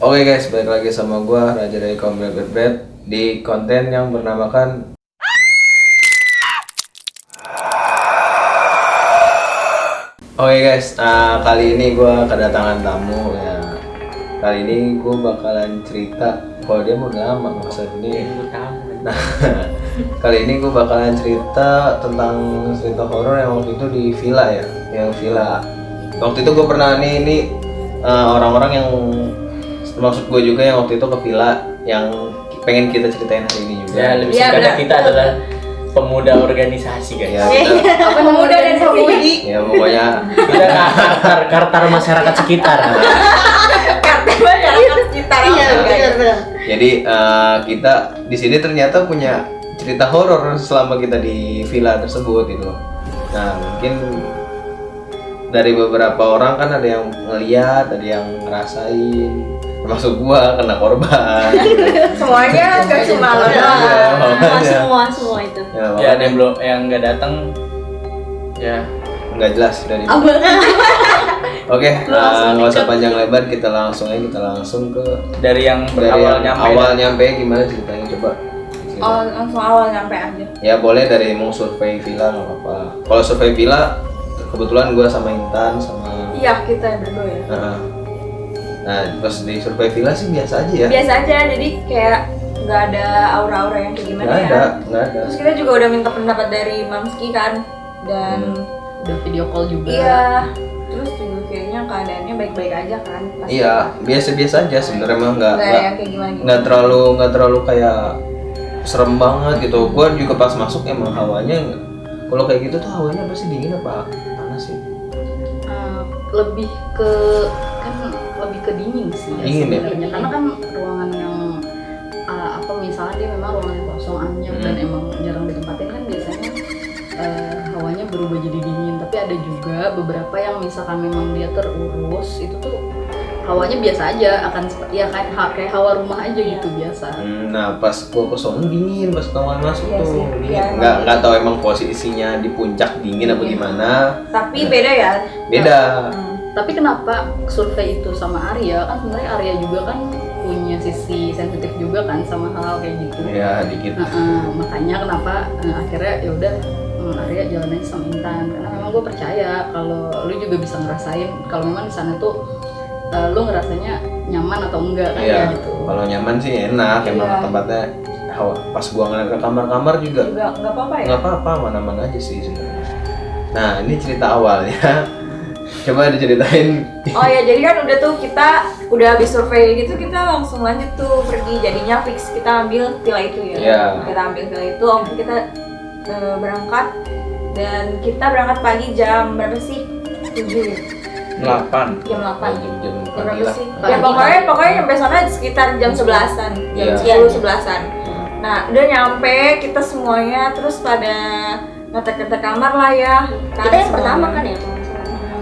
Oke guys, balik lagi sama gua Raja dari kaum Berbed di konten yang bernamakan Oke guys, kali ini gua kedatangan tamu ya. Kali ini gua bakalan cerita. Kalau dia mau lama maksud ini. Nah, kali ini gua bakalan cerita tentang cerita horor yang waktu itu di villa ya, yang villa. Waktu itu gua pernah ini orang-orang yang maksud gue juga yang waktu itu ke villa yang pengen kita ceritain hari ini juga. Ya, lebih singkatnya kita adalah pemuda organisasi guys. Ya, kita, Pemuda dan pemudi. ya pokoknya Kita kartar masyarakat sekitar. Kartu masyarakat sekitar. Iya, benar. jadi kita di sini ternyata punya cerita horor selama kita di villa tersebut itu. Nah mungkin dari beberapa orang kan ada yang ngeliat, ada yang ngerasain, termasuk gua kena korban. Semuanya enggak cuma lo doang. semua itu. Ya, Ya, ada yang belum yang nggak datang ya. nggak jelas dari. Oke, nggak usah panjang lebar, kita langsung ke Dari yang dari awal yang nyampe. awal nyampe gimana ceritanya coba. Oh, langsung awal nyampe aja. Ya boleh dari mau survei villa nggak apa-apa. Kalau survei villa kebetulan gua sama Intan sama. Iya, kita yang berdua ya. Nah pas di survei villa sih biasa aja ya. Biasa aja, jadi kayak nggak ada aura-aura yang kayak gimana Nggak ya. ada, nggak ada. Terus kita juga udah minta pendapat dari Mamski kan, dan Udah video call juga. iya, terus juga kayaknya keadaannya baik-baik aja kan. Pas Iya, biasa-biasa aja sebenarnya mah nggak yang kayak gimana. nggak terlalu kayak serem banget gitu. Gua juga pas masuk emang hawanya kalau kayak gitu tuh hawanya pasti dingin apa panas sih? Lebih ke lebih ke dingin sih ya Dingin ya? sebenarnya. Karena kan ruangan yang misalnya dia memang ruangan yang kosong anyep dan emang jarang ditempatin kan biasanya hawanya berubah jadi dingin. Tapi ada juga beberapa yang misalkan memang dia terurus itu tuh hawanya biasa aja, akan ya kayak hawa rumah aja gitu biasa. Nah pas gua kosong dingin pas kawan masuk Iya tuh sih, dingin. iya, Nggak tahu emang posisinya di puncak dingin apa gimana. Tapi beda ya. Beda. Tapi kenapa survei itu sama Arya, kan sebenarnya Arya juga kan punya sisi sensitif juga kan sama hal-hal kayak gitu. Ya dikit. Makanya kenapa akhirnya ya udah Arya jalan aja sama Intan, karena memang gue percaya kalau lu juga bisa ngerasain kalau memang di sana tuh lu ngerasanya nyaman atau enggak kan Iya. ya gitu. Kalau nyaman sih enak, emang Iya. tempatnya. Pas gua ngeliat ke kamar-kamar juga Nggak apa-apa ya. nggak apa-apa, aman-aman aja sih sebenarnya. Nah ini cerita awalnya. Coba diceritain. Oh ya, jadi kan udah tuh kita udah habis survei gitu, kita langsung lanjut tuh pergi. Jadinya fix kita ambil villa itu ya. Iya. Kita ambil villa itu, kita berangkat, dan kita berangkat pagi jam berapa sih? 7 ya? 8. Jam 8. Jam Jam pagi berapa lah. sih? Pagi. Ya pokoknya nyampe sana sekitar jam 11-an, jam Iya. 10-11-an. Nah, udah nyampe kita semuanya, terus pada ngetek-ngetek kamar lah ya. Kita yang semuanya. pertama kan ya?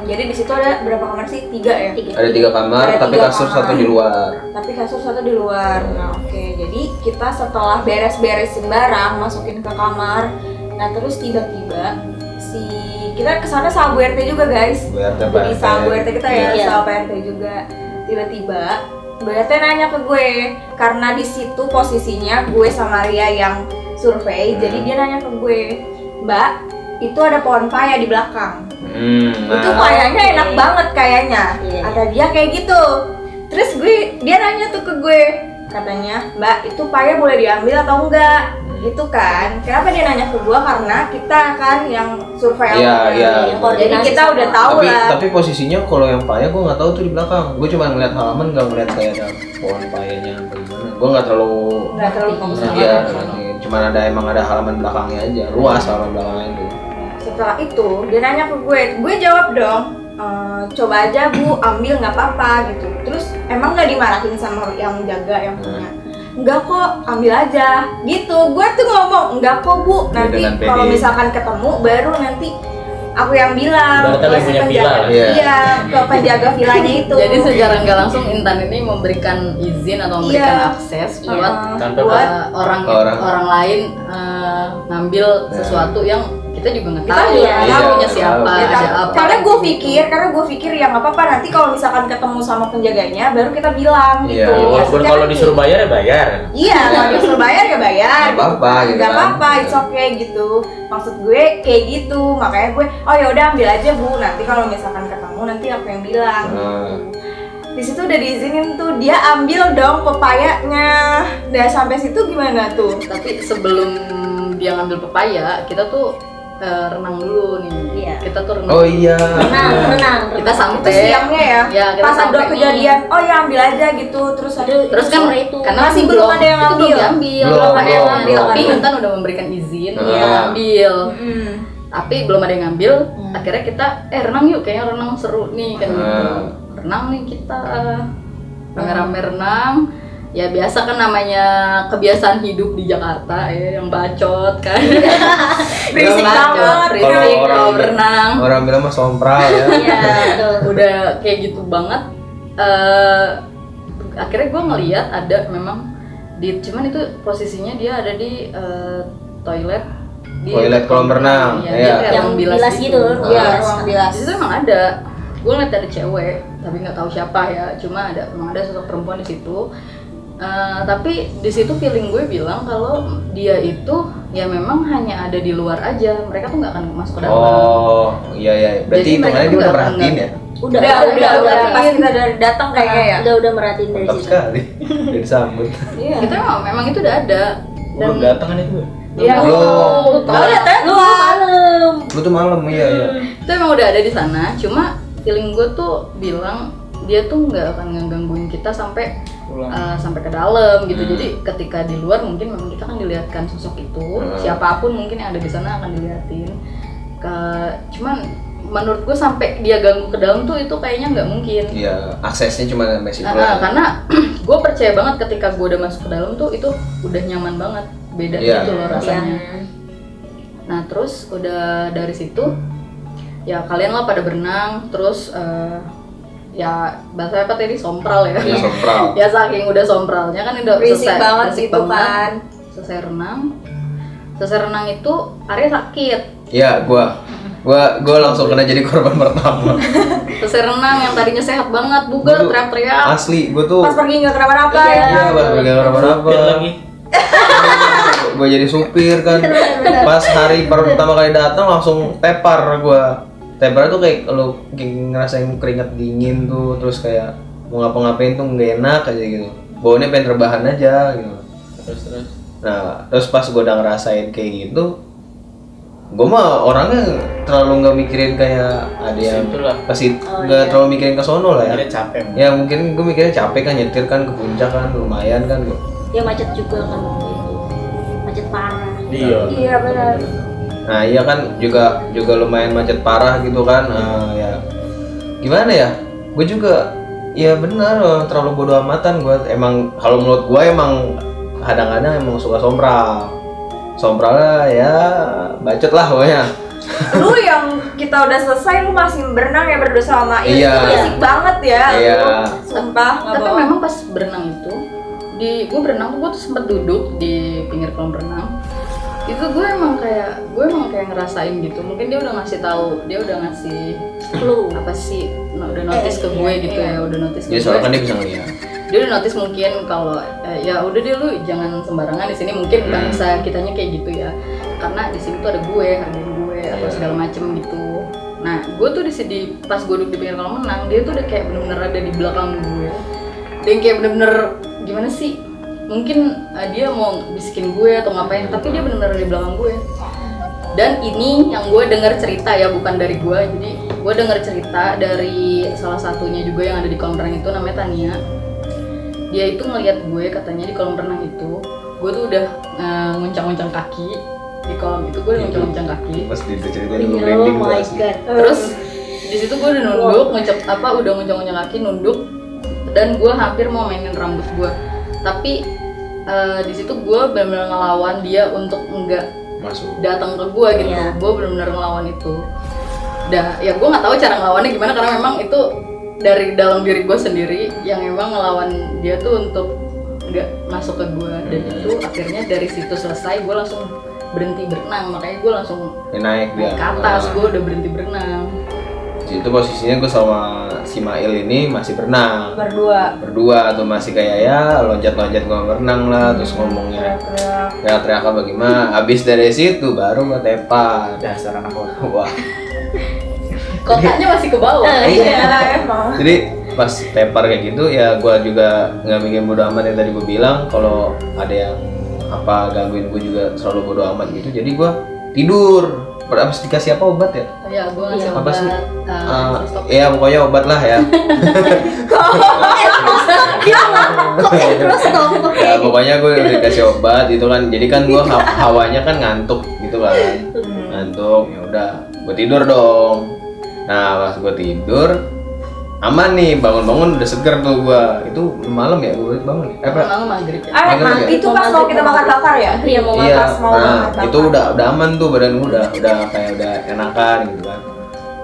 Jadi di situ ada berapa kamar sih? 3 ya? Ada 3 kamar, Ada tapi 3 kasur kamar. 1 di luar. Tapi kasur 1 di luar. Nah, oke. Jadi kita setelah beres-beresin barang, masukin ke kamar. Nah, terus tiba-tiba kita kesana sama Bu RT juga, guys. Bu RT, Pak Jadi RT. sama Bu RT kita ya, Iya. sama Pak RT juga. Tiba-tiba Bu RT nanya ke gue, karena di situ posisinya gue sama Ria yang survei, jadi dia nanya ke gue, "Mbak, itu ada pohon paya di belakang." Itu payanya enak banget kayaknya. Iya. Kata dia kayak gitu. Terus dia nanya tuh ke gue, katanya, "Mbak, itu paya boleh diambil atau enggak?" Gitu kan. Kenapa dia nanya ke gue? Karena kita kan yang survei Iya, awalnya. iya. Yang koordinasi. Jadi kita udah tahu lah. Tapi posisinya kalau yang paya gue nggak tahu tuh di belakang. Gue cuma ngeliat halaman, nggak ngeliat kayak ada pohon payanya apa gimana. Gue nggak terlalu. Nggak terlalu fokus sama Iya, itu. cuman emang ada halaman belakangnya aja, luas halaman belakangnya itu. Setelah itu dia nanya ke gue jawab dong, "Coba aja Bu, ambil nggak apa-apa," gitu. Terus emang nggak dimarahin sama yang jaga yang punya? "Enggak kok, ambil aja," gitu. Gue tuh ngomong, "Enggak kok Bu, nanti dengan pede. kalau misalkan ketemu baru nanti aku yang bilang." Berarti ke yang punya si villa penjaga- lah. Iya. Iya, ke penjaga villanya itu. Jadi secara nggak langsung Intan ini memberikan izin atau memberikan Iya. akses buat Tanpa buat orang Orang. orang lain ngambil sesuatu yang kita juga nggak Kita tahu iya, dia tahu. punya siapa, Iya, ada kan? apa. Karena gue pikir ya nggak apa-apa nanti kalau misalkan ketemu sama penjaganya baru kita bilang gitu. Iya. Walaupun Maksudnya kalau kan disuruh bayar ya bayar. iya, kalau disuruh bayar ya bayar. Nggak apa-apa, gitu Nggak kan. apa-apa, it's okay gitu. Maksud gue kayak gitu, makanya gue, oh ya udah ambil aja bu. Nanti kalau misalkan ketemu nanti aku yang bilang. Di situ udah diizinin tuh, dia ambil dong pepayanya. Udah sampai situ gimana tuh? Tapi sebelum dia ngambil pepaya, kita tuh renang dulu nih. Iya. Kita tuh renang. Oh iya. Renang. Kita sampai Itu siangnya ya? Ya, kita Pas sampai udah nih. kejadian, oh ya ambil aja gitu. Terus ada Terus kan Sore itu. karena Masih belum ada yang itu ngambil. belum diambil, Belum, ada yang belum, ngambil. belum. Tapi Intan udah memberikan izin, Ah. dia ambil. Mm. Tapi belum ada yang ngambil. Akhirnya kita renang yuk, kayaknya renang seru nih kan gitu. Ah. Renang nih kita rame-rame renang. Ya biasa kan namanya kebiasaan hidup di Jakarta ya, yang bacot kan. Berisik Bacot, banget. berisik Kalau kalau orang- berenang. Orang bilang mah sompral ya. Iya, betul. Udah kayak gitu banget. Akhirnya gue ngeliat ada memang cuman itu posisinya dia ada di toilet di Toilet kolam renang, ya, iya. dia kayak Yang ruang bilas gitu. Iya, Bilas. ruang bilas. di situ emang ada, gue ngeliat ada cewek tapi nggak tahu siapa ya, cuma emang ada sosok perempuan di situ. Tapi di situ feeling gue bilang kalau dia itu ya memang hanya ada di luar aja, mereka tuh nggak akan masuk ke dalam. Oh iya iya. Berarti Jadi mereka hitungannya dia tuh udah nggak perhatiin pernah- ya. Udah. Pas kita dari datang kayaknya ya. Udah merhatiin dari Mantap situ. sekali. Udah disambut. Iya. Itu memang itu udah ada. Belum datang kan itu. Iya. Belum. Tahu ya teh? Lu malam. Lu tuh malam iya iya. Itu emang udah ada di sana, cuma feeling gue tuh bilang dia tuh nggak akan ngegangguin kita sampai sampai ke dalam gitu. Jadi ketika di luar mungkin memang kita akan dilihatkan sosok itu, siapapun mungkin yang ada di sana akan dilihatin. Cuman menurut gue sampai dia ganggu ke dalam tuh itu kayaknya nggak mungkin. Iya, aksesnya cuma sampai situ. Karena gue percaya banget ketika gue udah masuk ke dalam tuh itu udah nyaman banget, beda Iya. gitu loh rasanya. Iya. Nah terus udah dari situ ya kalian lah pada berenang, terus ya bahasa apa tadi sompral ya. Iya, sompral. Ya saking udah sompralnya kan udah Berisik selesai, banget berisik gitu kan. Selesai renang itu Arya sakit. Iya, gua langsung kena jadi korban pertama. Selesai renang yang tadinya sehat banget, bugar, Dulu. teriak-teriak. Asli, gua tuh Pas pergi nggak kenapa-napa Iya. ya. iya, pas pegang apa-apa. Fit lagi. Gua jadi supir kan. Pas hari pertama kali datang langsung tepar gua. Tepar tuh kayak kalau ngerasain keringat dingin tuh, terus kayak mau ngapa-ngapain tuh nggak enak aja gitu. Baunya pengen rebahan aja gitu. Terus. Nah, terus pas gue udah ngerasain kayak gitu, gue mah orangnya terlalu nggak mikirin kayak ada yang Situlah. nggak terlalu mikirin ke sono lah ya. Dia capek. Ya mungkin gue mikirnya capek kan, nyetir kan ke puncak kan lumayan kan gue. Ya macet juga kan waktu itu. Macet parah. Iya. Iya benar. Nah iya kan juga lumayan macet parah gitu kan. Ya gimana ya? Gue juga ya benar terlalu bodo amatan gue. Emang kalau menurut gue emang kadang-kadang emang suka sompralnya ya bacot lah pokoknya. Lu yang kita udah selesai lu masih berenang ya berdua sama Ian. Iya. Itu berisik banget ya. Iya. Lu. Sumpah nggak Tapi bohong. memang pas berenang itu, gue berenang tuh gue tuh sempet duduk di pinggir kolam renang. Itu gue emang kayak ngerasain gitu. Mungkin dia udah ngasih tahu, dia udah ngasih Lu. apa sih, udah notice ke gue gitu ya, udah notice ke Dia gue. soalnya kan dia bisa ngeliat. Dia udah notice mungkin kalau ya udah deh lu jangan sembarangan di sini, mungkin bangsa kitanya kayak gitu ya. Karena di sini tuh ada gue, hargain gue atau segala macem gitu. Nah, gue tuh di sini pas gue duduk di pinggir kolam renang, dia tuh udah kayak bener-bener ada di belakang gue. Dia kayak bener-bener gimana sih? Mungkin dia mau bisikin gue atau ngapain, tapi dia bener-bener ada di belakang gue. Dan ini yang gue dengar cerita ya, bukan dari gue. Jadi gue dengar cerita dari salah satunya juga yang ada di kolam renang itu, namanya Tania. Dia itu ngelihat gue katanya di kolam renang itu, gue tuh udah nguncang-nguncang kaki di kolam itu, gue udah nguncang-nguncang kaki. Pas diceritain dulu Oh branding my tuh. god. Terus di situ gue udah nunduk, udah nguncang-nguncang kaki, nunduk, dan gue hampir mau mainin rambut gue. Tapi di situ gue benar-benar ngelawan dia untuk enggak Masuk. datang ke gue gitu. Iya. Gue benar-benar ngelawan itu. Ya gue nggak tahu cara ngelawannya gimana, karena memang itu dari dalam diri gue sendiri yang emang ngelawan dia tuh untuk nggak masuk ke gue. Dan itu akhirnya dari situ selesai, gue langsung berhenti berenang, makanya gue langsung naik dia naik ke atas, gue udah berhenti berenang. Di situ posisinya gue sama si Mail ini masih berenang berdua tuh, masih kayak ya loncat-loncat gue berenang lah, terus ngomongnya teriak-teriak apa gimana. Habis dari situ baru gue tepar. Dasar anak kota. Wah, Kotaknya masih ke bawah. Iya emang. jadi pas tepar kayak gitu ya gue juga nggak bikin bodo amat yang tadi gue bilang. Kalau ada yang apa gangguin gue juga selalu bodo amat gitu, jadi gue tidur. Habis dikasih apa obat ya? Ya, gue ngasih Apa obat. sih? Stop. Ya pokoknya obat lah ya. Terus dong, oke. Ya pokoknya gue udah dikasih obat itu kan, jadi kan gue hawanya kan ngantuk gitu kan, ngantuk. Ya udah gue tidur dong. Nah pas gue tidur aman nih, bangun-bangun udah seger tuh gue. Itu malam ya gue bangun apa? Malam maghrib ya. Maghrib ya? Itu pas mau kita bakar-bakar ya? Iya, mau Iya, pas mau nah bakar-bakar. itu udah aman tuh, badan gue udah kayak udah enakan gitu kan.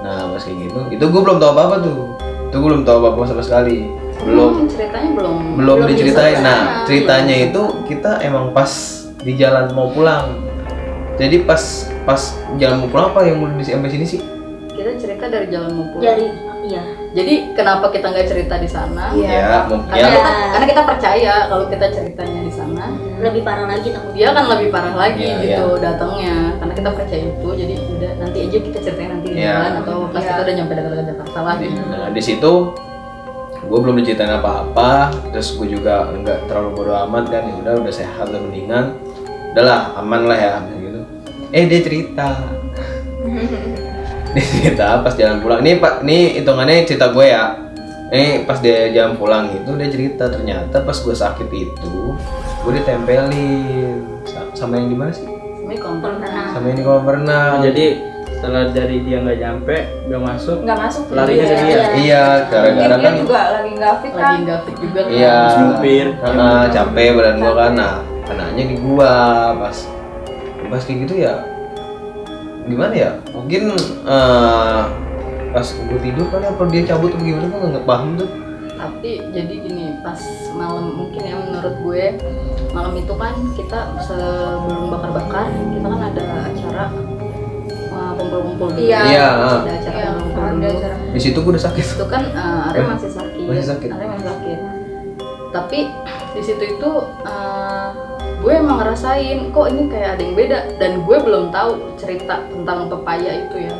Nah pas kayak gitu, itu gue belum tahu apa-apa tuh. Itu gue belum tahu apa-apa sama sekali. Ceritanya Belum diceritain. diceritain. Nah ceritanya itu kita emang pas di jalan mau pulang. Jadi pas jalan mau pulang apa yang mulai sampai sini sih? Kita cerita dari jalan mau pulang. Dari iya. Jadi kenapa kita nggak cerita di sana? Iya. Ya, mungkin Karena kita percaya kalau kita ceritanya di sana, Lebih parah lagi takut. dia akan lebih parah lagi Iya, gitu datangnya. Karena kita percaya itu, jadi udah nanti aja kita ceritain nanti di Iya. jalan atau pas Iya. kita udah nyampe dekat Jakarta lah gitu. Nah di situ gue belum diceritain apa-apa, terus gue juga nggak terlalu bodo amat kan. Ya udah sehat, udah mendingan, udahlah aman lah ya gitu. Dia cerita. Dia cerita pas jalan pulang. Nih hitungannya cerita gue ya. Pas dia jalan pulang itu dia cerita, ternyata pas gue sakit itu gue ditempelin sama yang di mana sih? Ini kontol Sama yang di kolam renang. Jadi setelah dari dia nggak nyampe, nggak masuk, Nggak masuk. larinya ke dia. Iya, gara-gara Dia kan juga lagi nggak fit kan? lagi nggak fit juga kan. iya, Supir. capek badan gua kan. Nah, kenanya di gua pas kayak gitu ya. Gimana ya? Mungkin pas gua tidur kali apa dia cabut atau gimana, gua nggak paham tuh. Tapi jadi gini, pas malam mungkin ya menurut gue malam itu kan kita sebelum bakar-bakar kita kan ada acara kumpul-kumpul dulu. Iya. Iya, Ada acara Iya, kumpul ada dulu. acara. Di situ gua udah sakit. Itu kan Arya masih sakit. Masih sakit. Arya masih sakit. Tapi di situ itu gue emang ngerasain kok ini kayak ada yang beda, dan gue belum tahu cerita tentang pepaya itu ya.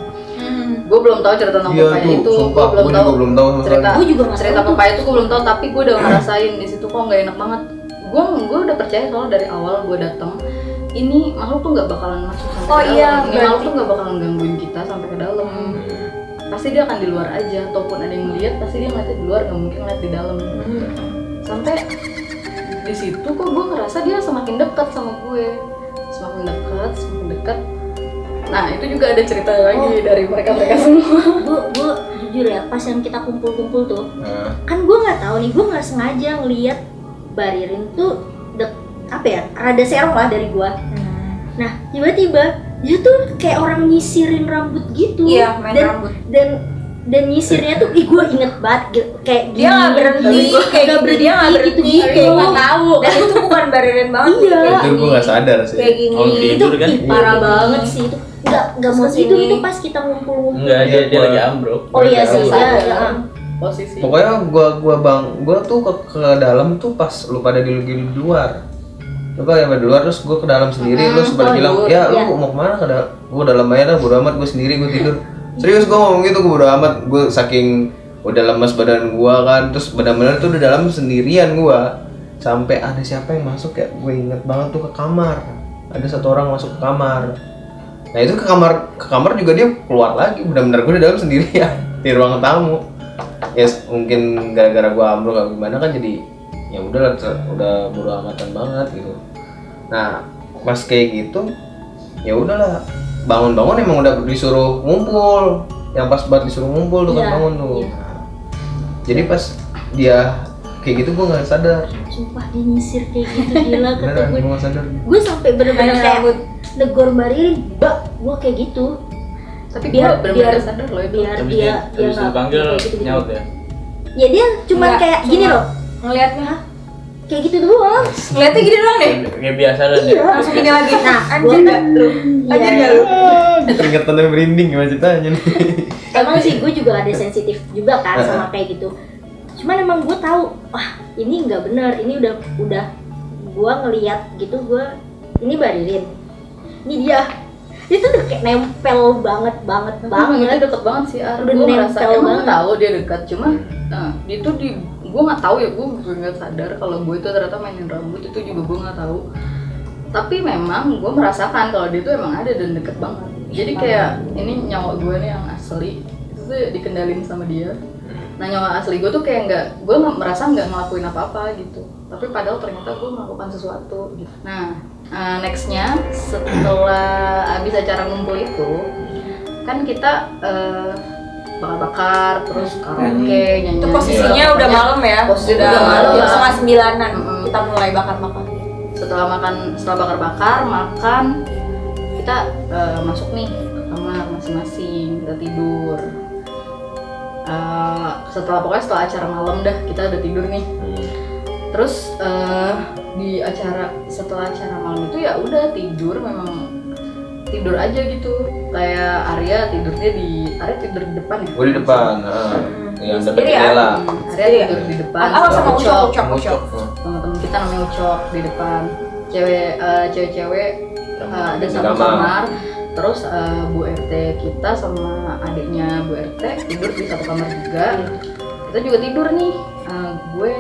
Gue belum tahu cerita tentang Iya pepaya tuh, itu. sumpah, Gue belum gua tahu juga belum tahu sama cerita. sekali. Gue juga nggak Cerita tahu tuh. pepaya itu gue belum tahu, tapi gue udah ngerasain di situ kok nggak enak banget. Gue udah percaya soalnya dari awal gue datang ini makhluk tuh nggak bakalan masuk sampai Oh ke dalam. iya, Ini makhluk berarti- tuh nggak bakalan gangguin kita sampai ke dalam. Pasti dia akan di luar aja, ataupun ada yang lihat pasti dia ngeliatnya di luar, nggak mungkin ngeliat di dalam. Sampai di situ kok gue ngerasa dia semakin dekat sama gue, semakin dekat. Nah itu juga ada cerita lagi dari mereka semua. Gue jujur ya, pas yang kita kumpul-kumpul tuh, Nah, kan gue nggak tahu nih, gue nggak sengaja ngeliat Baririn tuh apa ya, rada serong lah dari gue. Nah tiba-tiba dia tuh kayak orang nyisirin rambut gitu. Iya, main dan, rambut. dan nyisirnya tuh, gue inget banget kayak Dia nggak berhenti, kayak nggak gitu, berhenti dia nggak berhenti, gitu-gitu. kayak nggak tahu. Dan itu bukan Baririn banget. Iya. kayak itu gini. gua nggak sadar sih. Kayak gini. Oh, Itu tidur kan? ih, parah banget sih itu. Nggak mau Kesini. tidur itu pas kita ngumpul-ngumpul. Enggak, dia lagi ambruk. Oh iya sih, Iya. ya. Posisi. Pokoknya gua tuh ke dalam tuh pas lu pada di luar. Lu pada di luar, terus gua ke dalam sendiri, terus pada bilang, tidur, "Ya, iya. lu mau kemana?" Gua dalam aja dah, bodo amat, gua sendiri, gua tidur. Serius gua ngomong gitu, gua bodo amat. Gua saking udah lemes badan gua kan, terus benar-benar tuh di dalam sendirian gua. Sampai ada siapa yang masuk ya, gue inget banget tuh ke kamar. Ada satu orang masuk ke kamar. Nah, itu ke kamar juga dia keluar lagi. Benar-benar gua di dalam sendirian di ruang tamu. Ya mungkin gara-gara gua ambruk atau gimana kan, jadi ya udah bodo amatan banget gitu. Nah pas kayak gitu ya udahlah, bangun-bangun emang udah disuruh ngumpul, yang pas banget disuruh ngumpul tuh kan Iya, bangun tuh. iya. Nah, jadi pas dia kayak gitu gua nggak sadar, Sumpah dia nyisir kayak gitu, gila kata beneran gue. gua nggak sadar. Gue sampai bener-bener Main kayak rambut. negor Baririn, gue kayak gitu. Tapi biar- gue benar-benar biar- sadar loh itu. Biar Habis dia habis nggak dipanggil kayak gitu-gitu. nyaut ya. Ya dia cuman Nggak, kayak cuma gini loh. ngelihatnya kayak gitu doang. Ngeliatnya gini doang deh. Kayak biasa lah deh. Langsung gini lagi. Nah, anjir Gua gak lu? Anjir gak lu? Keringetan yang merinding gimana ceritanya nih. Emang sih gue juga ada sensitif juga kan sama kayak gitu. Cuman emang gue tahu, wah ini nggak benar, ini udah gue ngelihat gitu, gue ini baririn, ini dia tuh udah kayak nempel banget Itu deket banget sih, Udah gue ngerasa nempel emang banget. tahu dia dekat, cuman dia tuh gue nggak tahu ya, gue nggak sadar kalau gue itu ternyata mainin rambut, itu juga gue nggak tahu. Tapi memang gue merasakan kalau dia tuh emang ada dan deket banget. Jadi kayak ini nyawa gue nih yang asli itu tuh dikendalin sama dia. Nah nyawa asli gue tuh kayak gue merasa nggak ngelakuin apa-apa gitu. Tapi padahal ternyata gue melakukan sesuatu gitu. Nah nextnya setelah abis acara ngumpul itu kan kita bakar-bakar terus karaoke nyanyi. Itu posisinya udah malam ya. Posisi Udah udah malam jam lah. setengah 9-an. Mm-mm. Kita mulai bakar-bakar. Setelah bakar-bakar makan kita masuk nih ke kamar masing-masing, kita tidur. Pokoknya setelah acara malam dah kita udah tidur nih. Terus setelah acara malam itu ya udah tidur, memang tidur aja gitu. Kayak Arya tidur di depan ya. Gue di depan, yang dekat Sendiri ya? jendela. Arya tidur di depan. Sama Ucok. Ucok. Teman-teman kita namanya Ucok di depan. Cewek-cewek ada Di satu kamar. kamar. Terus Bu RT kita sama adiknya Bu RT tidur di satu kamar juga. Kita juga tidur nih. Gue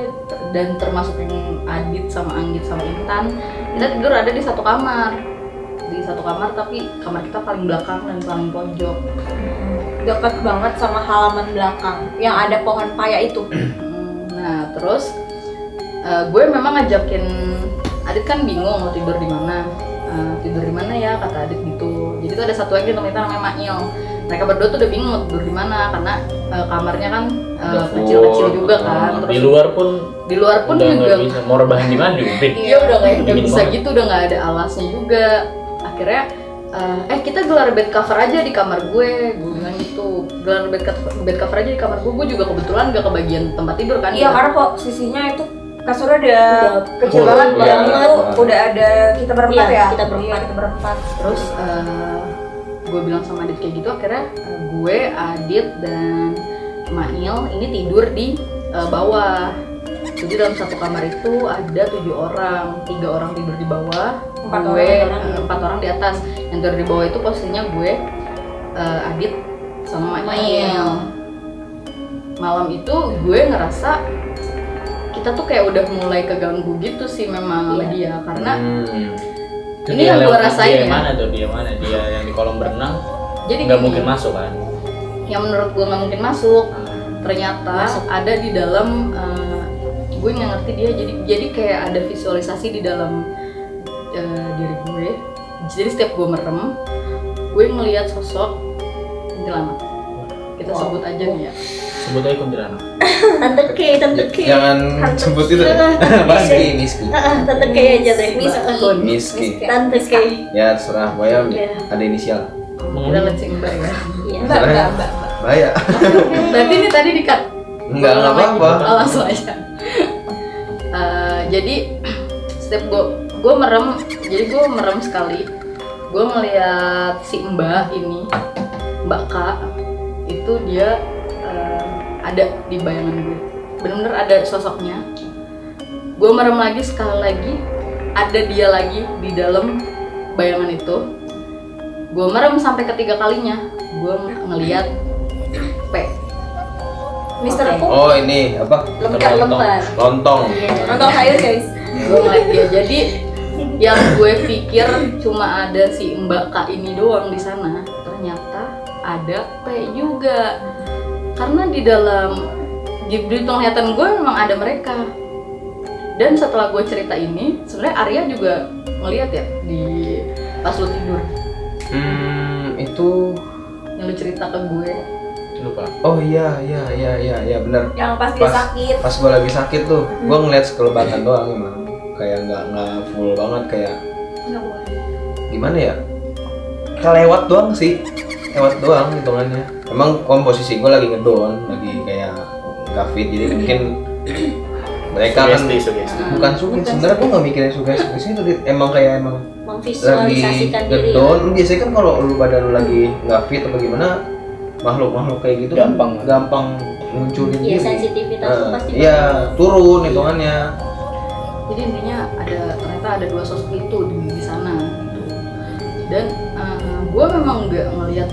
dan termasuk yang Adit sama Anggit sama Intan, kita tidur ada di satu kamar. Di satu kamar tapi kamar kita paling belakang dan paling pojok. Dekat banget sama halaman belakang yang ada pohon paya itu. Nah terus gue memang ngajakin Adit, kan bingung mau tidur di mana. Tidur di mana ya kata Adit gitu. Jadi tuh ada satu lagi teman kita namanya Mail. Mereka berdua tuh udah bingung mau tidur di mana karena kamarnya kan kecil-kecil juga kan. Di luar pun udah juga nggak bisa, mau rebahan di mana juga. iya udah nggak Dingin bisa banget. gitu, udah nggak ada alasnya juga. Akhirnya kita gelar bed cover aja di kamar gue bilang gitu. Gelar bed cover aja di kamar gue juga kebetulan gak kebagian tempat tidur kan. Iya, karena posisinya itu kasurnya udah kecil full, banget, iya. belakang itu udah ada kita berempat Iya, ya. kita berempat. Iya, kita berempat. Terus gue bilang sama Adit kayak gitu, akhirnya gue, Adit, dan Mail ini tidur di bawah. Jadi dalam satu kamar itu ada 7 orang, 3 orang tidur di bawah, 4 orang di atas. Yang tidur di bawah itu posisinya gue, Adit, sama Mail. Malam itu gue ngerasa kita tuh kayak udah mulai keganggu gitu sih memang sama dia, karena ini yang gue rasain Dia ya. mana tuh? Dia mana? Dia yang di kolam berenang Jadi nggak gini, mungkin masuk kan? yang menurut gue nggak mungkin masuk, ternyata ada di dalam gue nggak ngerti dia, jadi kayak ada visualisasi di dalam diri gue. Jadi setiap gue merem, gue ngelihat sosok kuntilanak. Kita sebut aja nih ya. Sebut aja kuntilanak. Tante K. Jangan sebut itu. Miski. Tante K aja deh. Miski. Tante K. Ya terserah, pokoknya Iya. ada inisial. Kita lensing mbak ya. Iya. Mbak. Bahaya. Berarti ini tadi di-cut. Enggak apa-apa. Oh, langsung aja. Jadi setiap gue merem, jadi gue merem sekali. Gue ngeliat si Mbak ini, Mbak K, itu dia ada di bayangan gue. Bener-bener ada sosoknya. Gue merem lagi sekali lagi, ada dia lagi di dalam bayangan itu. Gue merem sampai ketiga kalinya, gue ngeliat P. Mister Oke. Puk Oh ini apa? Lemper. Lontong. nonton sayur guys. Gue ngeliat dia. Jadi yang gue pikir cuma ada si Mbak K ini doang di sana, ternyata ada P juga. Karena di dalam di penglihatan gue memang ada mereka. Dan setelah gue cerita ini, sebenarnya Arya juga ngeliat ya di pas lu tidur, Itu yang lu cerita ke gue. Lupa. oh iya benar. Yang pas dia sakit. Pas gue lagi sakit tuh, gue ngeliat sekelebatan doang emang. Kayak nggak full banget, kayak Nggak boleh. gimana ya? Kelewat doang sih, lewat doang hitungannya. Emang posisi gue lagi ngedon, lagi kayak nggak fit, jadi mungkin mereka kan Sugesti. bukan sugesti. Sebenarnya gue nggak mikirin sugesti itu, emang kayak emang lagi Memvisualisasikan diri. ngedown. Lu biasanya kan kalau lu badan lu lagi nggak fit atau gimana, makhluk kayak gitu kan gampang munculin Iya, diri. sensitivitas tuh pasti Iya, turun hitungannya. Jadi intinya ternyata ada dua sosok itu di sana gitu. Dan gue memang nggak ngelihat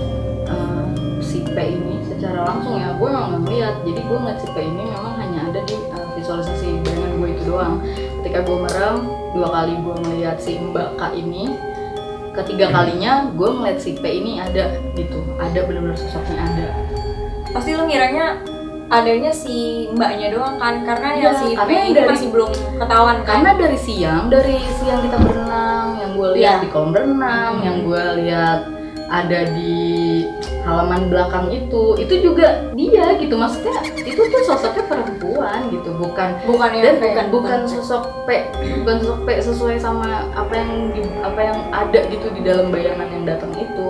si P ini secara langsung ya, gue memang nggak ngelihat. Jadi gue ngeliat si P ini memang hanya ada di visualisasi bayangan gue itu doang. Ketika gue merem 2 kali gue ngelihat si Mbak K ini, ketiga kalinya gue ngeliat si P ini ada gitu, ada benar-benar sosoknya ada. Pasti lu ngiranya adanya si mbaknya doang kan, karena Iya, yang si P karena ini dari- masih belum ketahuan kan. Karena dari siang kita berenang, yang gue lihat Iya. di kolam renang, yang gue lihat ada di halaman belakang itu juga dia gitu. Maksudnya itu tuh sosoknya perempuan gitu, bukan bukan dan bukan sosok P sesuai sama apa yang ada gitu di dalam bayangan yang datang itu.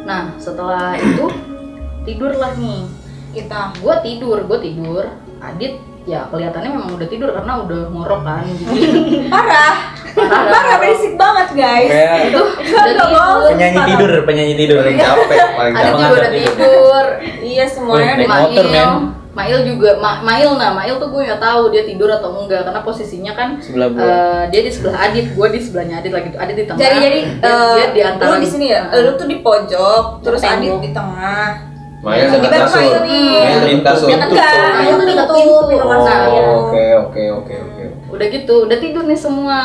Nah setelah itu tidurlah nih kita. gue tidur Adit ya kelihatannya memang udah tidur karena udah ngorok kan jadi Parah berisik banget guys. Kayak itu udah Nggak bohong. tidur penyanyi tidur. Paling capek, paling Adit capek. juga udah tidur Iya semuanya Naik udah motor, men. Mail juga Mail tuh gue nggak tahu dia tidur atau enggak karena posisinya kan Sebelah gua. dia di sebelah Adit, gue di sebelahnya Adit lagi tuh. Adit di tengah. Jadi dia di antara lu di sini ya, lu tuh di pojok, terus Tembok. Adit di tengah. Main Jadi dekat baru kasur. main nih. Main dekat kasur. Ya enggak, Main lu tuh dekat dekat pintu pintu. masuknya. Oke. Udah gitu, udah tidur nih semua.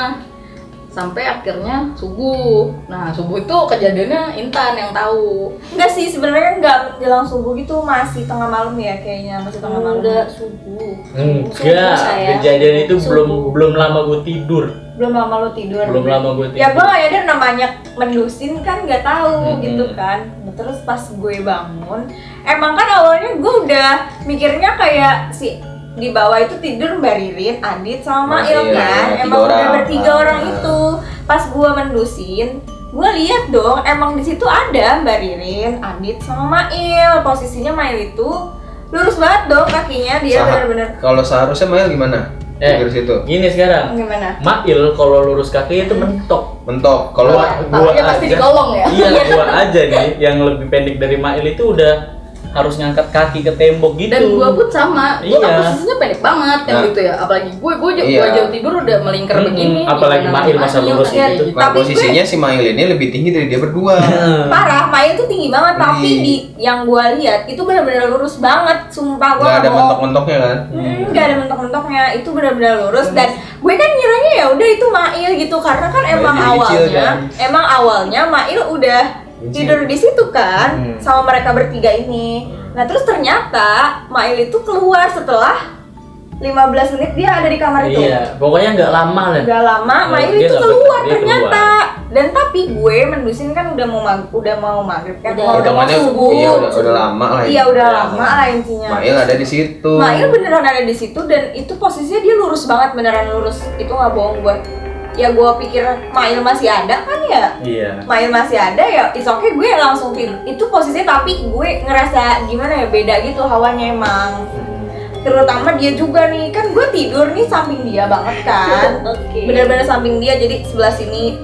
Sampai akhirnya subuh. Nah, subuh itu kejadiannya Intan yang tahu. Enggak sih, sebenarnya enggak jelang subuh gitu, masih tengah malam ya kayaknya, masih tengah malam. Udah subuh. Enggak, sayang. kejadian itu Subuh. belum lama gue tidur. Belum lama lo tidur. Belum lama gue tidur. Ya gue gak nyadar namanya mendusin kan nggak tahu Mm-mm. gitu kan. Nah, terus pas gue bangun, emang kan awalnya gue udah mikirnya kayak si di bawah itu tidur Mbak Ririn, Adit sama Mail Iya, kan. tiga Emang udah orang. bertiga orang itu. Pas gue mendusin, gue lihat dong emang di situ ada Mbak Ririn, Adit sama Mail. Posisinya Mail itu lurus banget dong kakinya, dia bener-bener Kalau seharusnya Mail gimana? Tidur situ. Gini sekarang. gimana? Mail kalau lurus kaki itu mentok. Mentok. Kalau Gua Takutnya pasti aja. dikolong ya. Iya, gua aja nih yang lebih pendek dari Mail itu udah harus ngangkat kaki ke tembok gitu. Dan gua pun sama, gua kan Iya. posisinya pendek banget yang Nah. gitu ya. Apalagi gue Iya. jauh tidur udah melingkar begini. Apalagi gimana Mail masa Mail lurus kayak gitu. Nah, posisinya si Mail ini lebih tinggi dari dia berdua. Parah, Mail tuh tinggi banget, tapi Ih. di yang gua lihat itu benar-benar lurus banget, sumpah gua Nggak ada nggak bohong. mentok-mentoknya kan? Nggak ada mentok-mentoknya, itu benar-benar lurus. Dan gue kan ngiranya ya udah itu Mail gitu, karena kan Mail emang jadi kecil, kan? awalnya Mail udah tidur di situ kan sama mereka bertiga ini. Nah terus ternyata Mail itu keluar setelah 15 menit dia ada di kamar itu. Iya, pokoknya nggak lama lah. Gak lama, Mail Dia itu nggak keluar betah, dia ternyata. Dan tapi gue mendusin kan udah mau maghrib kan, Udah. mau Hitungannya subuh. iya udah lama lah. Iya udah Iya. lama lah intinya. Mail ada di situ. Mail beneran ada di situ dan itu posisinya dia lurus banget, beneran lurus. Itu nggak bohong gue. Ya gue pikir Mail masih ada kan ya. Iya. Mail masih ada ya, it's okay, gue langsung tidur. Itu posisinya tapi gue ngerasa gimana ya, beda gitu hawanya emang. Terutama dia juga nih, kan gue tidur nih samping dia banget kan. Oke. Bener-bener samping dia, jadi sebelah sini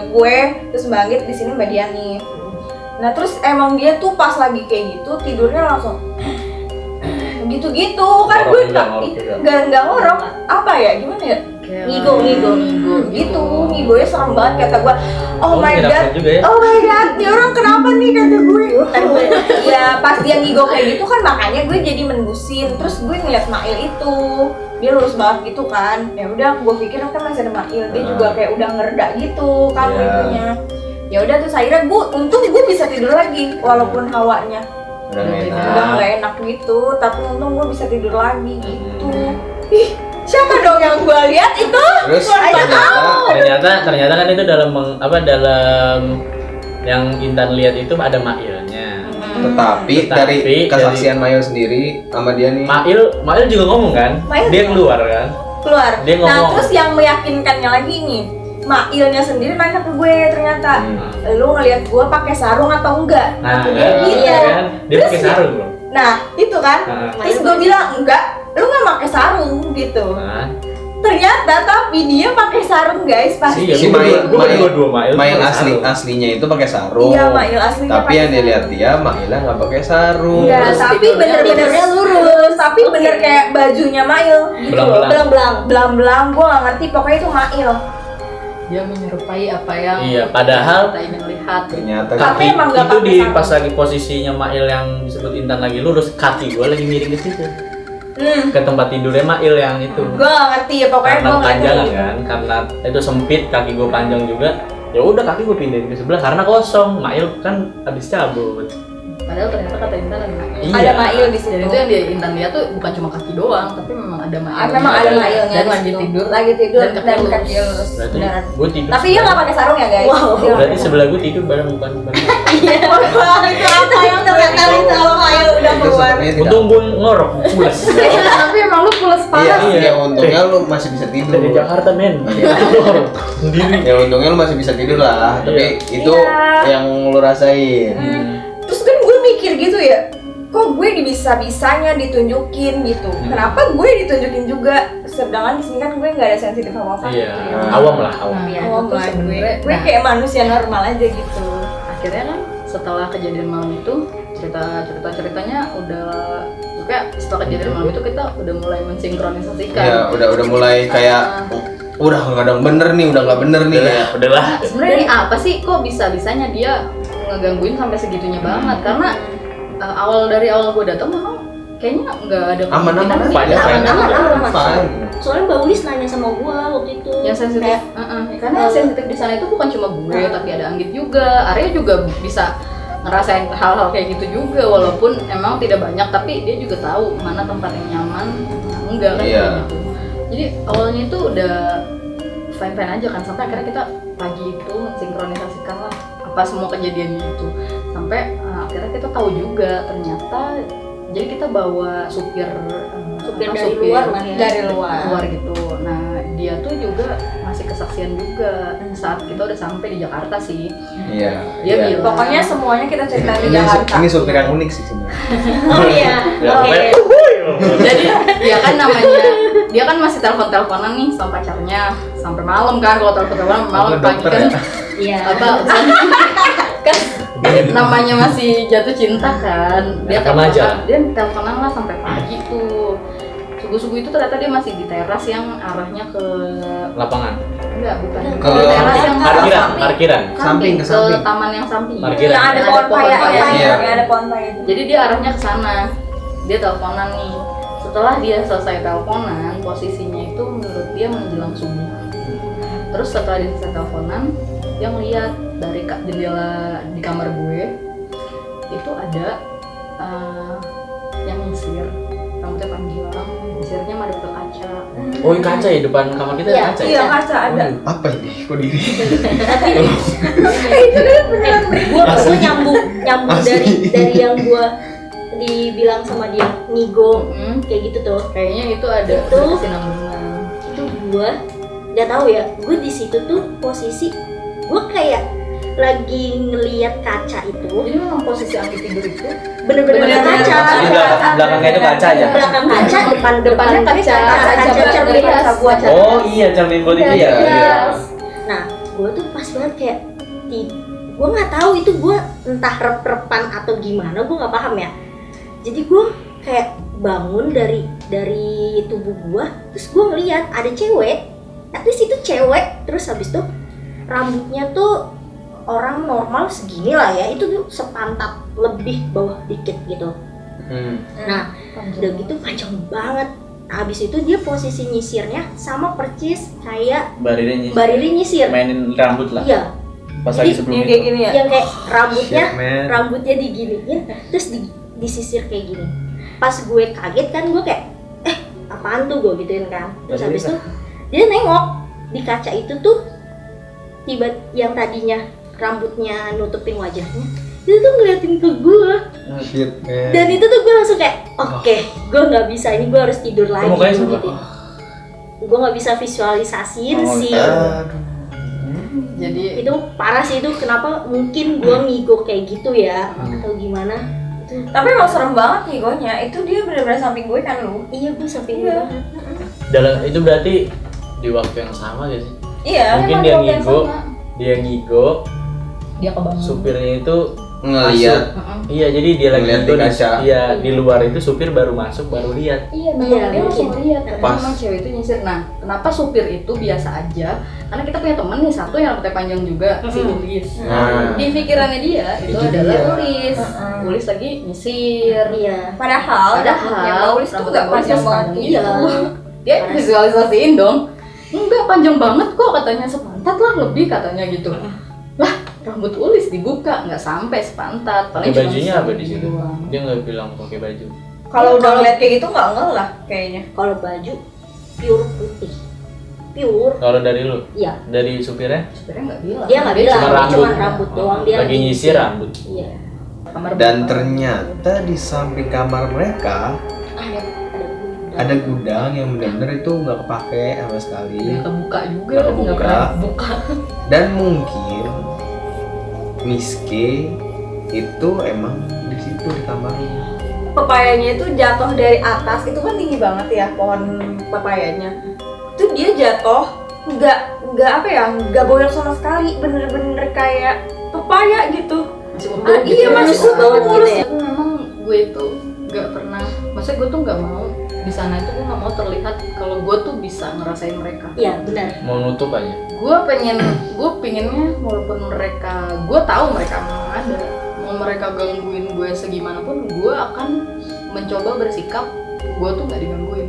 gue, terus Mbak Anggit, di sini Mbak Diani. Nah terus emang dia tuh pas lagi kayak gitu tidurnya langsung gitu-gitu kan. Ngorok Gue juga, ngorok juga. nggak ngorok, apa ya, gimana ya, ngigo gitu, ngigonya serem banget kata gue. Oh my ngerasa god, juga ya? oh my god, nih orang kenapa nih kata gue. Ya pas dia ngigo kayak gitu kan, makanya gue jadi mendusin. Terus gue ngeliat Mail itu dia lurus banget gitu kan. Ya udah, gue pikir kan masih ada Mail, dia juga kayak udah ngereda gitu kan Iya. itunya. Ya udah terus akhirnya gue, untung gue bisa tidur lagi walaupun hawanya Udah nggak udah enak. nggak enak gitu, tapi untung gue bisa tidur lagi gitu. Ih, siapa dong yang gue lihat itu? Terus Ayo, Ternyata kan itu dalam dalam yang Intan lihat itu ada Mailnya. tetapi dari kesaksian Mail sendiri sama dia nih. Mail juga ngomong kan? Mail Dia keluar kan? keluar. Dia Nah ngomong. terus yang meyakinkannya lagi nih, Mailnya sendiri nanya ke gue ternyata, lu ngelihat gue pakai sarung atau enggak? Nah, Kata dia gitu. kan? Dia pakai sarung loh. Nah itu kan, Nah. terus gue bilang enggak, lu nggak pakai sarung gitu. Nah, Ternyata tapi dia pakai sarung guys pasti. iya, Si gue Mail dua Mail. Mail pakai asli sarung. aslinya itu pakai sarung. Iya, Mail aslinya Tapi pakai yang dilihat sarung. dia Mailnya nggak pakai sarung. Enggak, Terus tapi tidurnya bener-bener lurus, tapi Oke. bener kayak bajunya Mail gitu loh. Belang-belang. Belang-belang. Belang-belang, gue gak ngerti, pokoknya itu Mail. Dia menyerupai apa yang Iya, padahal kita ingin lihat. Ternyata Tapi kaki emang nggak itu pakai di sarung. pas lagi posisinya Mail yang disebut Intan lagi lurus, kaki gue lagi miring ke situ. Ke tempat tidurnya Mail yang itu. Gue gak ngerti ya, pokoknya Karena gue ngerti. panjang kan, karena itu sempit, kaki gue panjang juga. Ya udah kaki gue pindahin ke sebelah karena kosong. Mail kan habis cabut. Padahal ternyata kata Intan ada Mail. Iya. Ada Mail di situ. Dan itu yang dia Intan lihat tuh bukan cuma kaki doang, tapi memang ada Mail. Memang ada Mailnya Dan di lagi situ. tidur. Lagi tidur Dan dan kaki kaki lurus. lurus. Berarti Beneran. gue tidur. Tapi dia gak pakai sarung ya guys. Wow. Dia nggak Berarti pakai sebelah gue tidur bareng bukan. sarung. Itu apa yang ternyata itu kalau Mail udah itu keluar. sebenarnya tidak. Untung gue ngorok pulas. Tapi emang lu pules Iya, parah. iya, untungnya lu masih bisa tidur. Dari Jakarta men. Iya. Ngorok sendiri. Ya untungnya lu masih bisa tidur lah, tapi itu Iya. yang lu rasain. Terus kan gue mikir gitu ya, kok gue bisa-bisanya ditunjukin gitu. Kenapa gue ditunjukin juga? Sedangkan di sini kan gue nggak ada sensitif apa-apa. Iya, gitu. awam lah, awam. Nah, Iya, itu Awam tuh lah gue. sebenarnya. Gue Nah, kayak manusia normal aja gitu. akhirnya kan setelah kejadian malam itu ceritanya udah kayak setelah kejadian malam itu kita udah mulai mensinkronisasikan. Ya udah mulai kayak udah nggak bener nih, udah nggak bener nih ya. Udahlah. Sebenarnya ini apa sih kok bisa-bisanya dia ngegangguin sampai segitunya banget? Karena dari awal gue datang memang kayaknya nggak ada Aman-aman kemungkinan aja. dia- Aman-aman. Fine. Soalnya Mbak Ulis nanya sama gua waktu itu. yang sensitif. Karena yang sensitif di sana itu bukan cuma gue, tapi ada Anggit juga. Arya juga bisa ngerasain hal-hal kayak gitu juga, walaupun emang tidak banyak, tapi dia juga tahu mana tempat yang nyaman, mana enggak kan Iya. kayak gitu. Jadi awalnya itu udah fine-fine aja kan, sampai akhirnya kita pagi itu sinkronisasikan lah apa semua kejadiannya itu, sampai akhirnya kita tahu juga ternyata jadi kita bawa supir Supir dari luar lah ya. Dari luar. gitu. Nah dia tuh juga masih kesaksian juga saat kita udah sampai di Jakarta sih. Iya. Dia iya. bilang Pokoknya semuanya kita ceritain di Ini Jakarta. ini supir yang unik sih sebenarnya. Oh iya. Ya, Oke. jadi dia kan namanya dia kan masih telepon-teleponan nih sama pacarnya sampai malam kan. Kalau telepon-teleponan sampai malam Apa, pagi dokter kan ya? Iya. apa kan namanya masih jatuh cinta kan. Dia Rekam aja. teleponan lah sampai pagi tuh. Subuh-subuh itu ternyata dia masih di teras yang arahnya ke Lapangan. enggak bukan Ke teras yang Parkiran. Samping, ke samping. taman yang samping. Parkiran. Yang ada pohon paya, paya. Iya. yang ada pohon paya itu. Jadi dia arahnya ke sana. Dia teleponan nih. Setelah dia selesai teleponan, posisinya itu menurut dia menjelang subuh. Terus setelah dia selesai teleponan, dia ngeliat dari jendela di kamar gue itu ada yang nyisir, rambutnya panjang, nyisirnya madep ke kaca. Oh, ini kaca ya depan kamar kita Iya, ada kaca. Iya Ya? kaca ada. Apa ini? Kok diri? Gua nyambung Asli. dari yang gua dibilang sama dia ngigo kayak gitu tuh. Kayaknya itu ada Itu. kesinambungan. Itu gua nggak tahu ya. Gua di situ tuh posisi gua kayak lagi ngeliat kaca itu Jadi memang posisi Anggi tidur itu bener-bener Bener-bener kaca. kaca. Jadi belakangnya itu kaca aja. Belakang kaca, Depannya kaca, kaca cermin kaca gua. Oh iya, cermin buat itu ya. Iya. Nah, gue tuh pas banget kayak gue nggak tahu itu gue entah rep-repan atau gimana, gue nggak paham ya. Jadi gue kayak bangun dari tubuh gue, terus gue ngeliat ada cewek, at least itu cewek, terus habis itu rambutnya tuh orang normal segini lah ya, itu tuh sepantat lebih bawah dikit gitu. Nah, udah gitu panjang banget. Nah, habis itu dia posisi nyisirnya sama percis kayak Baririn Bariri nyisir. mainin rambut lah. Iya, Pas lagi Jadi, sebelum Yang itu. kayak gini ya. yang kayak Man. rambutnya diginiin, terus disisir kayak gini. Pas gue kaget kan, gue kayak apaan tuh, gue gituin kan. Terus habis itu dia nengok di kaca itu tuh, tiba yang tadinya rambutnya nutupin wajahnya, itu tuh ngeliatin ke gue. Shit, man. Dan itu tuh gue langsung kayak oke, gue nggak bisa, ini gue harus tidur lagi Mukanya sama. gitu. Gue nggak bisa visualisasiin Oh, sih. Aduh. jadi Itu parah sih, itu kenapa mungkin gue ngigo kayak gitu ya, atau gimana. Tapi emang serem banget ngigonya. Itu dia bener-bener samping gue kan lu. Iya, gue samping Iya. banget. Dalam itu berarti di waktu yang sama gak sih? Iya. Mungkin Emang dia waktu yang ngigo, sama. dia ngigo, Dia kebangun. supirnya itu Ngeliat. masuk. Iya, jadi dia lagi Ngeliat ngigo di kaca. Iya, di luar itu supir baru masuk baru lihat. Iya, Iya, dia langsung mungkin. lihat karena Pas. memang cewek itu nyisir. Nah, kenapa supir itu biasa aja? Karena kita punya temen nih satu yang rambutnya panjang juga, si Ulis. Nah. Di pikirannya dia itu Itu adalah dia. Ulis. Ulis lagi nyisir. Iya. Padahal rambutnya Mbak Ulis tuh rambut gak Mbak Ulis panjang banget panjang. gitu. Iya. Dia visualisasiin dong. Enggak panjang banget kok katanya, sepantat lah lebih katanya gitu. Lah, rambut Ulis dibuka nggak sampai sepantat. Pakai cuma bajunya apa di segini situ? doang. Dia nggak bilang pakai baju. Kalau udah ngeliat kayak gitu nggak ngeh lah kayaknya. Kalau baju pure putih. Pure. Kalau dari lu, Iya. dari supirnya Sebenarnya nggak bilang. Dia nggak bilang, cuma dia rambut. cuma rambut doang dia. lagi nyisir rambut. Iya. Kamar Dan belakang. ternyata di samping kamar mereka ada gudang yang benar-benar itu nggak kepake sama sekali. Dia kebuka juga, Nggak kebuka. pernah buka. Dan mungkin Miss K itu emang di situ di kamarnya. Pepayanya itu jatuh dari atas, itu kan tinggi banget ya pohon pepayanya. Itu dia jatuh nggak apa ya, nggak goyang sama sekali, bener-bener kayak pepaya gitu. Masih Ah, utuh iya, masih Masuk utuh banget gitu ya. Tapi memang gue itu nggak pernah, maksudnya gue tuh nggak mau di sana itu, gue nggak mau terlihat kalau gue tuh bisa ngerasain mereka. Iya, benar. Mau nutup aja. Gue pengennya walaupun mereka, gue tahu mereka memang ada, mau mereka gangguin gue segimana pun, gue akan mencoba bersikap gue tuh nggak digangguin.